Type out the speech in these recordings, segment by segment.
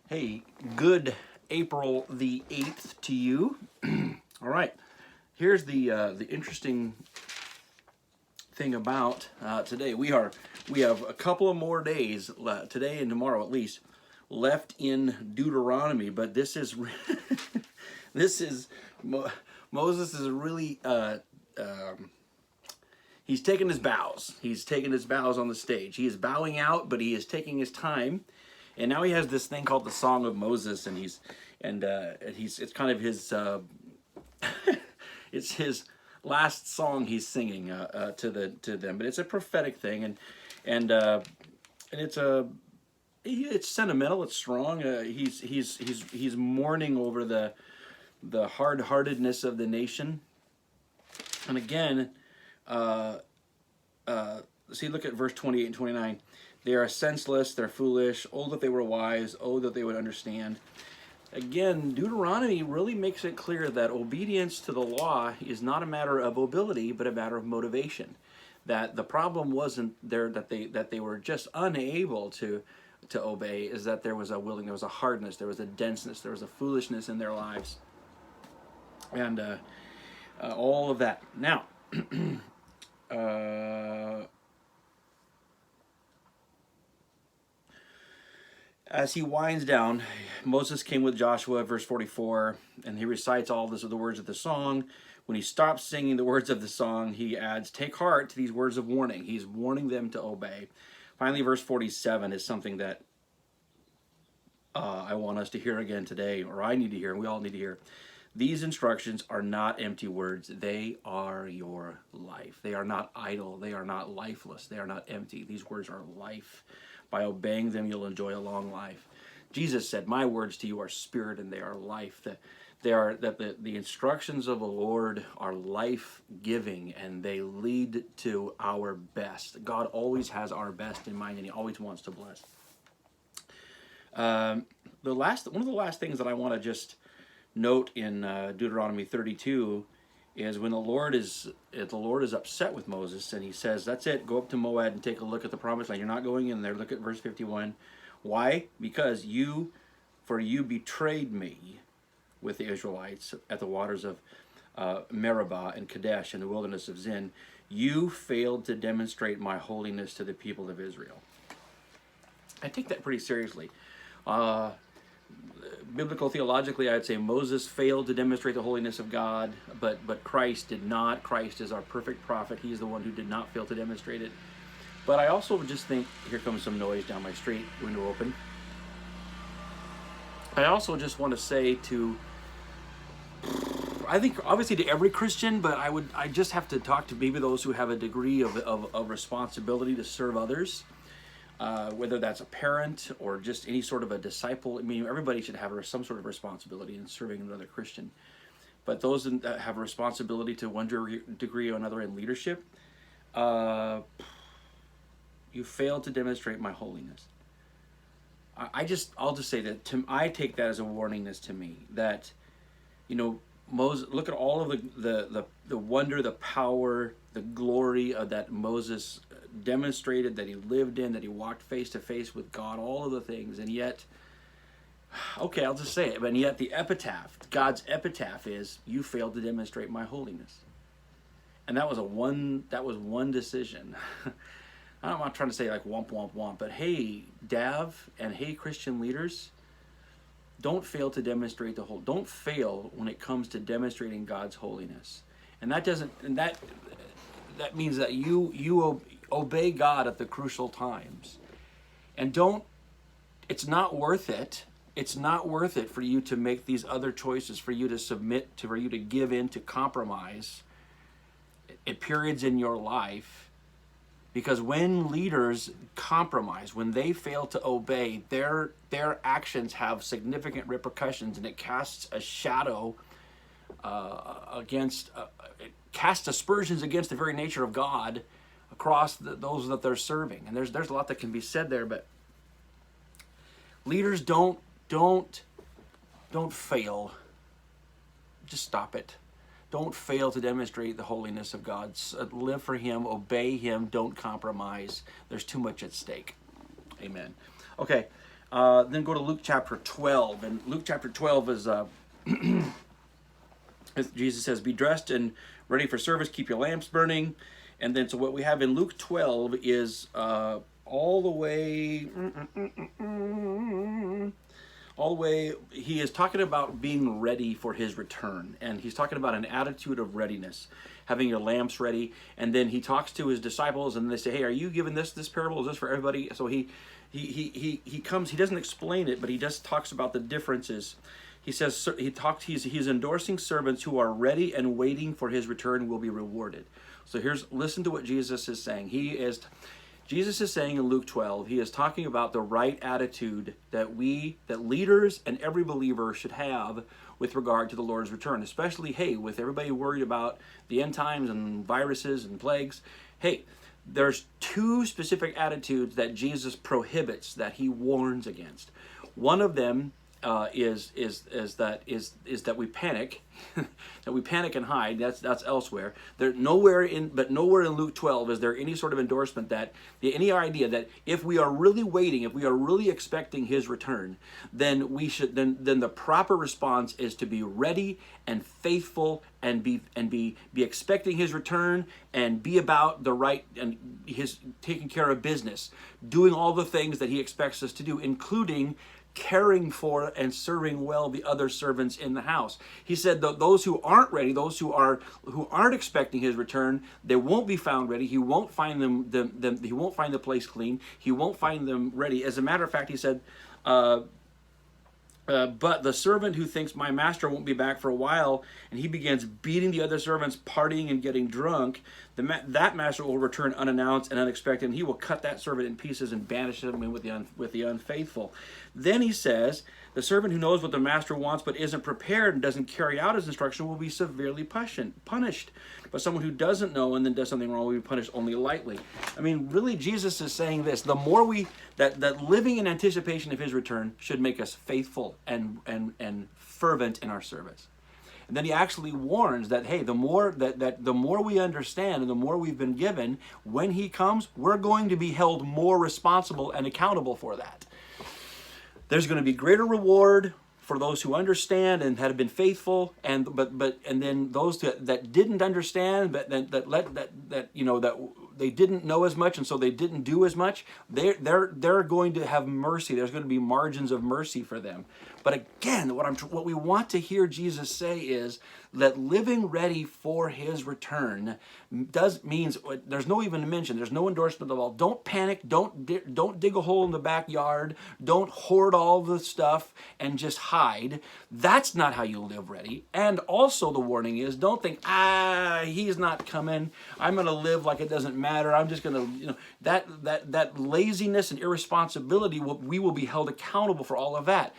Hey, good April the 8th to you. All right, here's the interesting thing about today. We have a couple of more days today and tomorrow at least left in Deuteronomy, but this is this is Moses is really he's taking his bows. He's taking his bows on the stage. He is bowing out, but he is taking his time. And now he has this thing called the Song of Moses, and he's it's kind of his it's his last song he's singing to them. But it's a prophetic thing, and it's sentimental. It's strong. He's mourning over the hard-heartedness of the nation. And again, look at verse 28 and 29. They are senseless, they're foolish. Oh, that they were wise. Oh, that they would understand. Again, Deuteronomy really makes it clear that obedience to the law is not a matter of ability, but a matter of motivation. That the problem wasn't there that they were just unable to obey, is that there was a hardness, there was a denseness, there was a foolishness in their lives. And all of that. Now, as he winds down, Moses came with Joshua, verse 44, and he recites all the words of the song. When he stops singing the words of the song, he adds, "Take heart," to these words of warning. He's warning them to obey. Finally, verse 47 is something that I want us to hear again today, or I need to hear, and we all need to hear. These instructions are not empty words. They are your life. They are not idle. They are not lifeless. They are not empty. These words are life. By obeying them, you'll enjoy a long life. Jesus said, "My words to you are spirit and they are life." The instructions of the Lord are life-giving and they lead to our best. God always has our best in mind and he always wants to bless. One of the last things that I want to just note in Deuteronomy 32 is when the Lord is upset with Moses and he says, "That's it, go up to Moab and take a look at the promised land. You're not going in there." Look at verse 51. Why? Because you betrayed me with the Israelites at the waters of Meribah and Kadesh in the wilderness of Zin. You failed to demonstrate my holiness to the people of Israel. I take that pretty seriously. Biblical theologically, I'd say Moses failed to demonstrate the holiness of God, but Christ did not. Christ is our perfect prophet. He's the one who did not fail to demonstrate it. But I also just think, here comes some noise down my street, window open. I also just want to say I think obviously to every Christian, but I just have to talk to maybe those who have a degree of responsibility to serve others. Whether that's a parent or just any sort of a disciple. I mean, everybody should have some sort of responsibility in serving another Christian. But those that have a responsibility to one degree or another in leadership, you failed to demonstrate my holiness. I'll just say that I take that as a warningness to me that, Moses. Look at all of the wonder, the power, the glory of that Moses demonstrated, that he lived in, that he walked face to face with God, all of the things, and yet, okay, I'll just say it, but yet the epitaph, God's epitaph is, "You failed to demonstrate my holiness." And that was one decision. I'm not trying to say like womp womp womp, but hey, Dav, and hey, Christian leaders, don't fail to demonstrate don't fail when it comes to demonstrating God's holiness. And that means that you obey God at the crucial times. And it's not worth it. It's not worth it for you to make these other choices, for you to submit to, for you to give in, to compromise at periods in your life. Because when leaders compromise, when they fail to obey, their actions have significant repercussions, and it casts a shadow it casts aspersions against the very nature of God across those that they're serving. And there's a lot that can be said there, but leaders don't fail. Just stop it. Don't fail to demonstrate the holiness of God. Live for him, obey him, don't compromise. There's too much at stake. Amen. Okay, Then go to Luke chapter 12. And Luke chapter 12 is, Jesus says, be dressed and ready for service, keep your lamps burning. And then, so what we have in Luke 12 is all the way, he is talking about being ready for his return. And he's talking about an attitude of readiness, having your lamps ready. And then he talks to his disciples and they say, hey, are you giving this parable? Is this for everybody? So he comes, he doesn't explain it, but he just talks about the differences. He says, he's endorsing servants who are ready and waiting for his return will be rewarded. So listen to what Jesus is saying. Jesus is saying in Luke 12, he is talking about the right attitude that leaders and every believer should have with regard to the Lord's return. Especially, hey, with everybody worried about the end times and viruses and plagues. Hey, there's two specific attitudes that Jesus prohibits, that he warns against. One of them is that we panic, that we panic and hide. That's elsewhere. Nowhere in Luke 12 is there any sort of endorsement that any idea that if we are really waiting, if we are really expecting his return, then the proper response is to be ready and faithful and be expecting his return and be about the right and his taking care of business, doing all the things that he expects us to do, including caring for and serving well the other servants in the house. He said that those who aren't ready, those who aren't expecting his return, they won't be found ready. He won't find them. He won't find the place clean. He won't find them ready. As a matter of fact, he said, but the servant who thinks my master won't be back for a while, and he begins beating the other servants, partying and getting drunk, that master will return unannounced and unexpected, and he will cut that servant in pieces and banish him with the unfaithful. Then he says, the servant who knows what the master wants but isn't prepared and doesn't carry out his instruction will be severely punished. But someone who doesn't know and then does something wrong will be punished only lightly. I mean, really, Jesus is saying this. The more that living in anticipation of his return should make us faithful and fervent in our service. And then he actually warns that, hey, the more we understand and the more we've been given, when he comes, we're going to be held more responsible and accountable for that. There's going to be greater reward for those who understand and have been faithful, and then those that didn't understand, but that they didn't know as much, and so they didn't do as much. They're going to have mercy. There's going to be margins of mercy for them. But again, what we want to hear Jesus say is that living ready for his return means there's no even mention. There's no endorsement of all. Don't panic. Don't dig a hole in the backyard. Don't hoard all the stuff and just hide. That's not how you live ready. And also the warning is, don't think, he's not coming. I'm going to live like it doesn't matter. I'm just going to, that laziness and irresponsibility, we will be held accountable for all of that.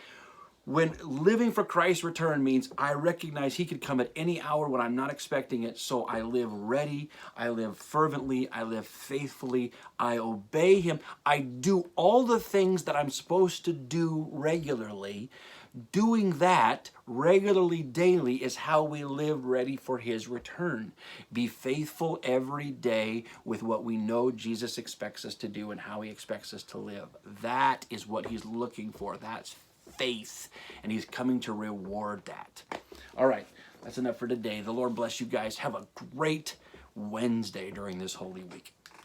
When living for Christ's return means I recognize he could come at any hour when I'm not expecting it, so I live ready, I live fervently, I live faithfully, I obey him, I do all the things that I'm supposed to do regularly. Doing that regularly, daily, is how we live ready for his return. Be faithful every day with what we know Jesus expects us to do and how he expects us to live. That is what he's looking for. That's faith, and he's coming to reward that. All right, that's enough for today. The Lord bless you guys. Have a great Wednesday during this Holy Week.